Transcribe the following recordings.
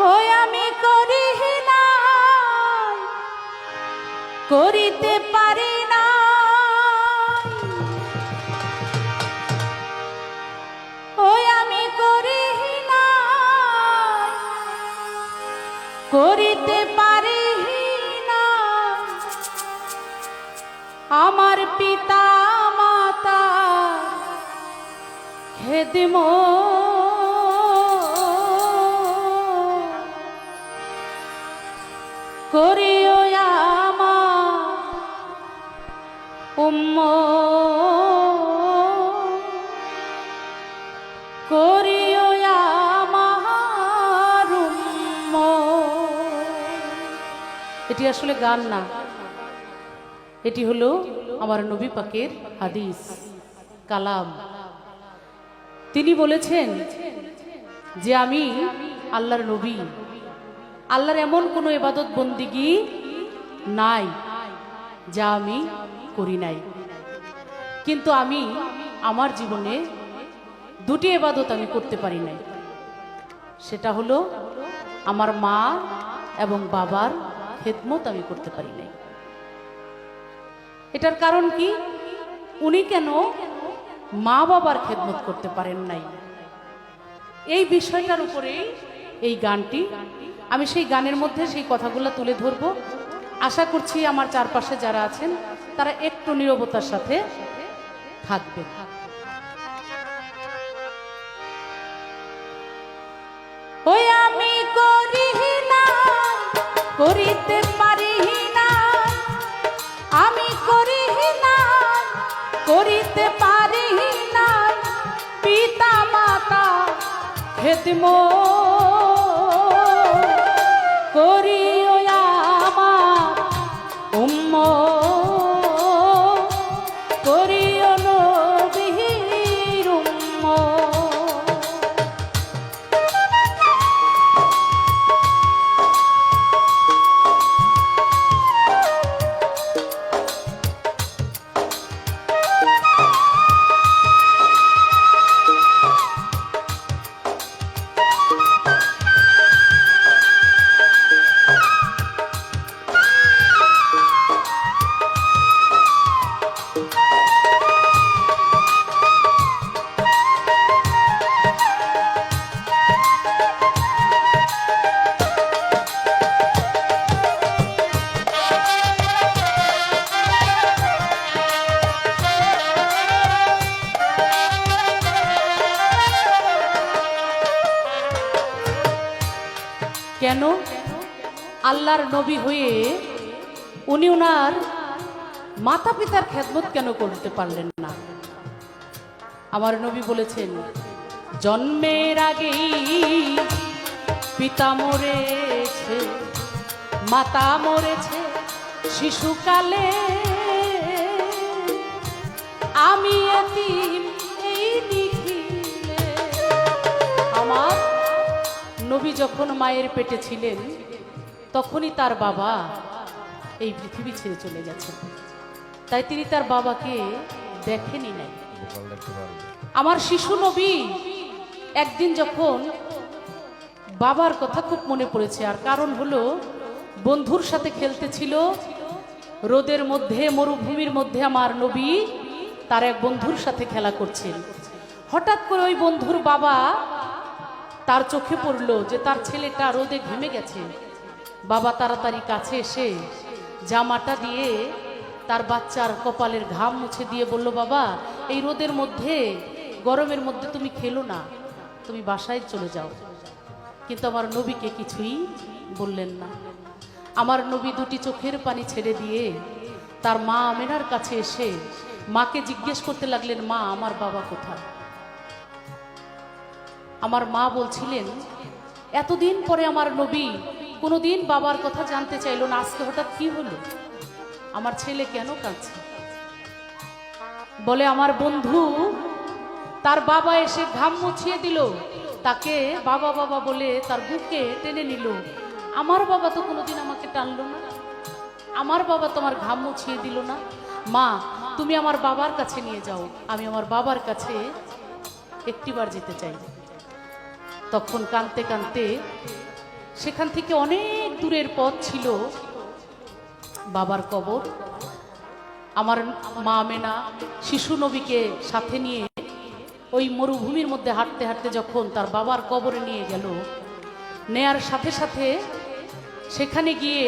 ওই আমি করি না, করিতে পারি না, ওই আমি করি না, করিতে পারি না। আমার পিতা মাতা খেদমত করিও আমার উম্মত, করিও আমার উম্মত। এটি আসলে গান না, এটি হলো আমার নবী পাকের হাদিস কালাম। তিনি বলেছেন যে আমি আল্লাহর নবী, আল্লাহর এমন কোনো ইবাদত বন্দিগি নাই যা আমি করি নাই, কিন্তু আমি আমার জীবনে দুটি ইবাদত আমি করতে পারি নাই। সেটা হলো আমার মা এবং বাবার খেদমত আমি করতে পারি নাই। এটার কারণ কি? উনি কেন মা বাবার খেদমত করতে পারেন নাই, এই বিষয়টার উপরেই এই গানটি। আমি সেই গানের মধ্যে সেই কথাগুলো তুলে ধরব। আশা করছি আমার চারপাশে যারা আছেন তারা একটু নীরবতার সাথে থাকবে। ওই আমি করি না, করিতে পারি না, আমি করি না, করিতে পারি না। পিতা মাতা খেদমত করিও আমার উম্মত, করিও নবীর উম্মত। কেন আল্লাহর নবী হয়ে উনি ওনার মাতা পিতার খেদমত কেন করতে পারলেন না? আমার নবী বলেছেন, জন্মের আগেই পিতা মরেছে, মাতা মরেছে শিশুকালে, আমি এতিম এই নিখিলে। আমার নবী যখন মায়ের পেটে ছিলেন তখনই তার বাবা এই পৃথিবী ছেড়ে চলে গেছেন, তাই তিনি তার বাবাকে দেখেনি নাই। আমার শিশু নবী একদিন যখন বাবার কথা খুব মনে পড়েছে, আর কারণ হলো বন্ধুর সাথে খেলতেছিল রোদের মধ্যে, মরুভূমির মধ্যে আমার নবী তার এক বন্ধুর সাথে খেলা করছেন। হঠাৎ করে ওই বন্ধুর বাবা তার চোখে পড়লো যে তার ছেলেটা রোদে ঘেমে গেছে। বাবা তাড়াতাড়ি কাছে এসে জামাটা দিয়ে তার বাচ্চার কপালের ঘাম মুছে দিয়ে বলল, বাবা এই রোদের মধ্যে, গরমের মধ্যে তুমি খেলো না, তুমি বাসায় চলে যাও। কিন্তু আমার নবীকে কিছুই বললেন না। আমার নবী দুটি চোখের পানি ছেড়ে দিয়ে তার মা আমেনার কাছে এসে মাকে জিজ্ঞেস করতে লাগলেন, মা আমার বাবা কোথায়? আমার মা বলছিলেন, এতদিন পরে আমার নবী কোনোদিন বাবার কথা জানতে চাইল না, আজকে হঠাৎ কি হলো? আমার ছেলে কেন কাঁদছে? বলে, আমার বন্ধু তার বাবা এসে ঘাম মুছিয়ে দিল, তাকে বাবা বাবা বলে তার বুকে টেনে নিল। আমার বাবা তো কোনোদিন আমাকে টানলো না, আমার বাবা তোমার ঘাম মুছিয়ে দিল না। মা তুমি আমার বাবার কাছে নিয়ে যাও, আমি আমার বাবার কাছে একটিবার যেতে চাই। তখন কাঁদতে কাঁদতে সেখান থেকে অনেক দূরের পথ ছিল বাবার কবর। আমার মা আমেনা শিশু নবীকে সাথে নিয়ে ওই মরুভূমির মধ্যে হাঁটতে হাঁটতে যখন তার বাবার কবরে নিয়ে গেল, নেয়ার সাথে সাথে সেখানে গিয়ে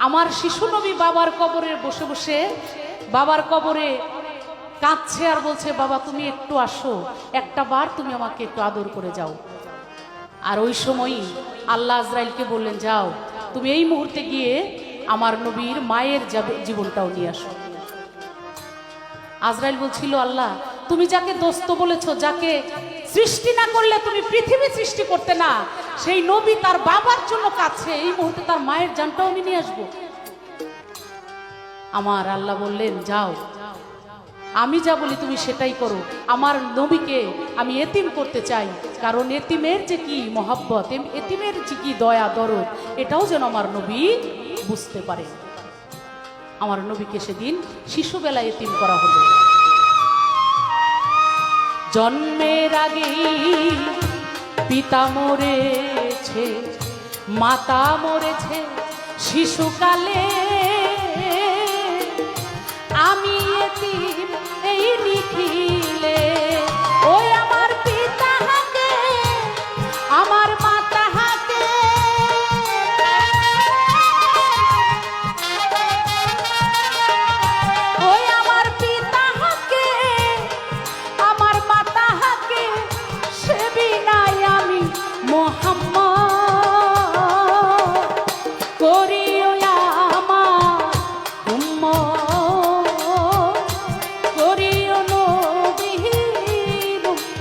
আমার শিশু নবী বাবার কবরে বসে বসে বাবার কবরে কাঁদছে আর বলছে, বাবা তুমি একটু আসো, একটা বার তুমি আমাকে একটু আদর করে যাও। আর ওই সময়ই আল্লাহ আজরাইলকে বললেন, যাও তুমি এই মুহূর্তে গিয়ে আমার নবীর মায়ের জীবনটাও নিয়ে আসো। আজরাইল বলছিল, আল্লাহ তুমি যাকে দোস্ত বলেছো, যাকে সৃষ্টি না করলে তুমি পৃথিবী সৃষ্টি করতে না, সেই নবী তার বাবার জন্য কাছে, এই মুহূর্তে তার মায়ের জানটাও আমি নিয়ে আসবো। আমার আল্লাহ বললেন, যাও, আমি যা বলি তুমি সেটাই করো। আমার নবীকে আমি এতিম করতে চাই, কারণ এতিমের যে কি মহব্বত, এতিমের যে কি দয়া দরদ, এটাও যেন আমার নবী বুঝতে পারে। আমার নবীকে সেদিন শিশুবেলা এতিম করা হলো। জন্মের আগে পিতা মরেছে, মাতা মরেছে শিশুকালে, আমি এতিম এই নিখিলে। ওই আমার পিতা হাকে, আমার মাতা হাকে, ওই আমার পিতা হাকে, আমার মাতা হাকে, সে বিনাই আমি মোহাম্মদ করিও আমার উম্মত, করিও নবীর উম্মত।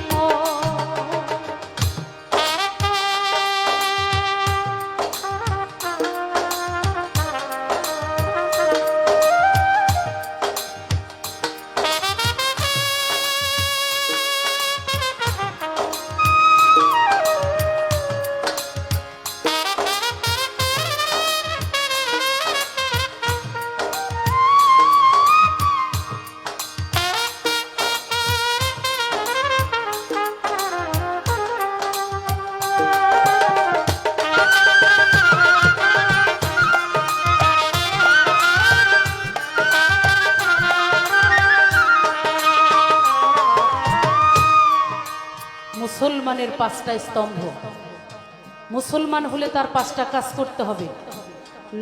মুসলমানের পাঁচটা স্তম্ভ। মুসলমান হলে তার পাঁচটা কাজ করতে হবে: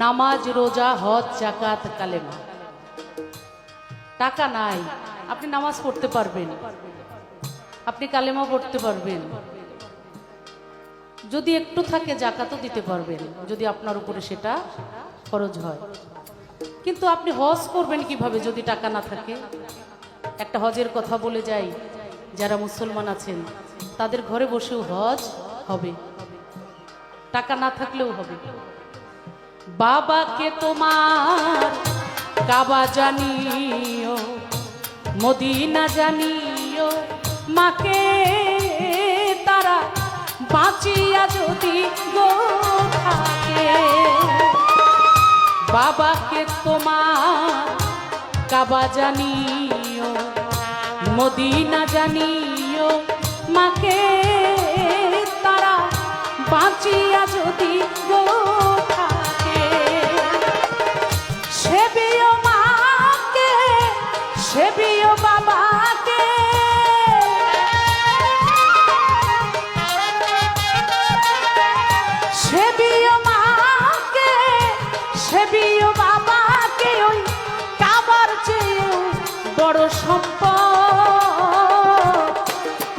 নামাজ, রোজা, হজ, যাকাত, কালেমা। টাকা নাই, আপনি নামাজ পড়তে পারবেন, আপনি কালেমা পড়তে পারবেন, যদি একটু থাকে যাকাতও দিতে পারবেন, যদি আপনার উপরে সেটা খরচ হয়। কিন্তু আপনি হজ করবেন কিভাবে যদি টাকা না থাকে? একটা হজের কথা বলে যাই, যারা মুসলমান আছেন তাদের ঘরে বসেও হজ হবে, টাকা না থাকলেও হবে। বাবাকে তোমার কাবা জানিও, মদিনা জানিও, মাকে তারা বাঁচিয়া যদি গো থাকে। বাবাকে তোমার কাবা জানিও, মদিনা জানিও, মাকে তারা বাঁচিয়া যদি গো থাকে। সেবিও মাকে, সেবিও বাবাকে, সেবিও মাকে, সেবিও বাবাকে, ওই কাবার চেয়েও বড় সম্পদ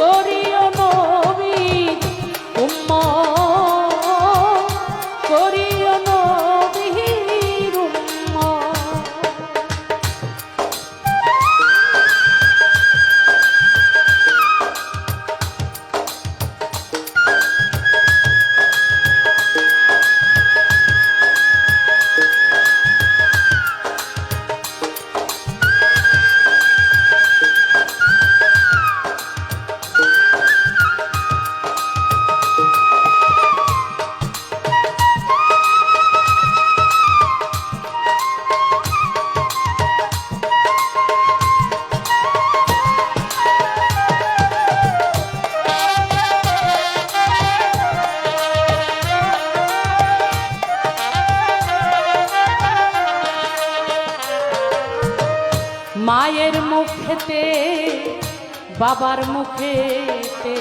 করিও নবী মুখেতে বাবার মুখেতে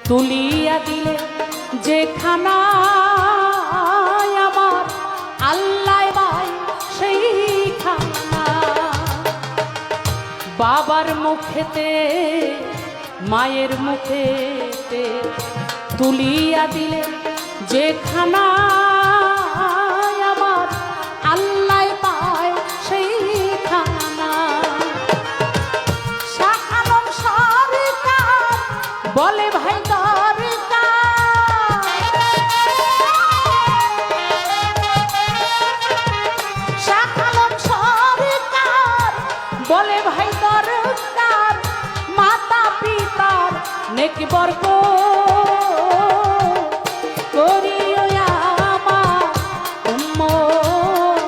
তুলিয়া দিলে যে খানা আমার আল্লাহ ভাই সেই খানা বাবার মুখেতে মায়ের মুখেতে তুলিয়া দিলে যে খানা আমার আল্লাহ পায় সেই খানা শাহ আলম সরকার বলে ভাই দরকার শাহ আলম সরকার বলে ভাই দরকার মাতা পিতার নেকি বরকত করিও আমার উম্মত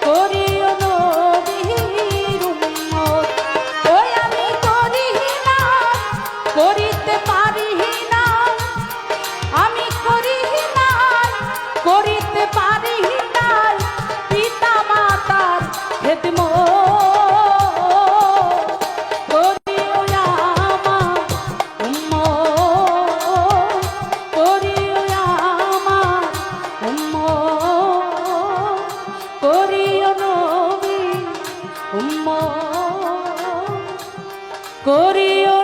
করিও নবীর উম্মত ওই আমি করি না করিতে পারি না আমি করি না করিতে পারি না পিতা মাতার খেদমত করিও আমার উম্মত করিও আমার উম্মত করিও নবী উম্মত করিও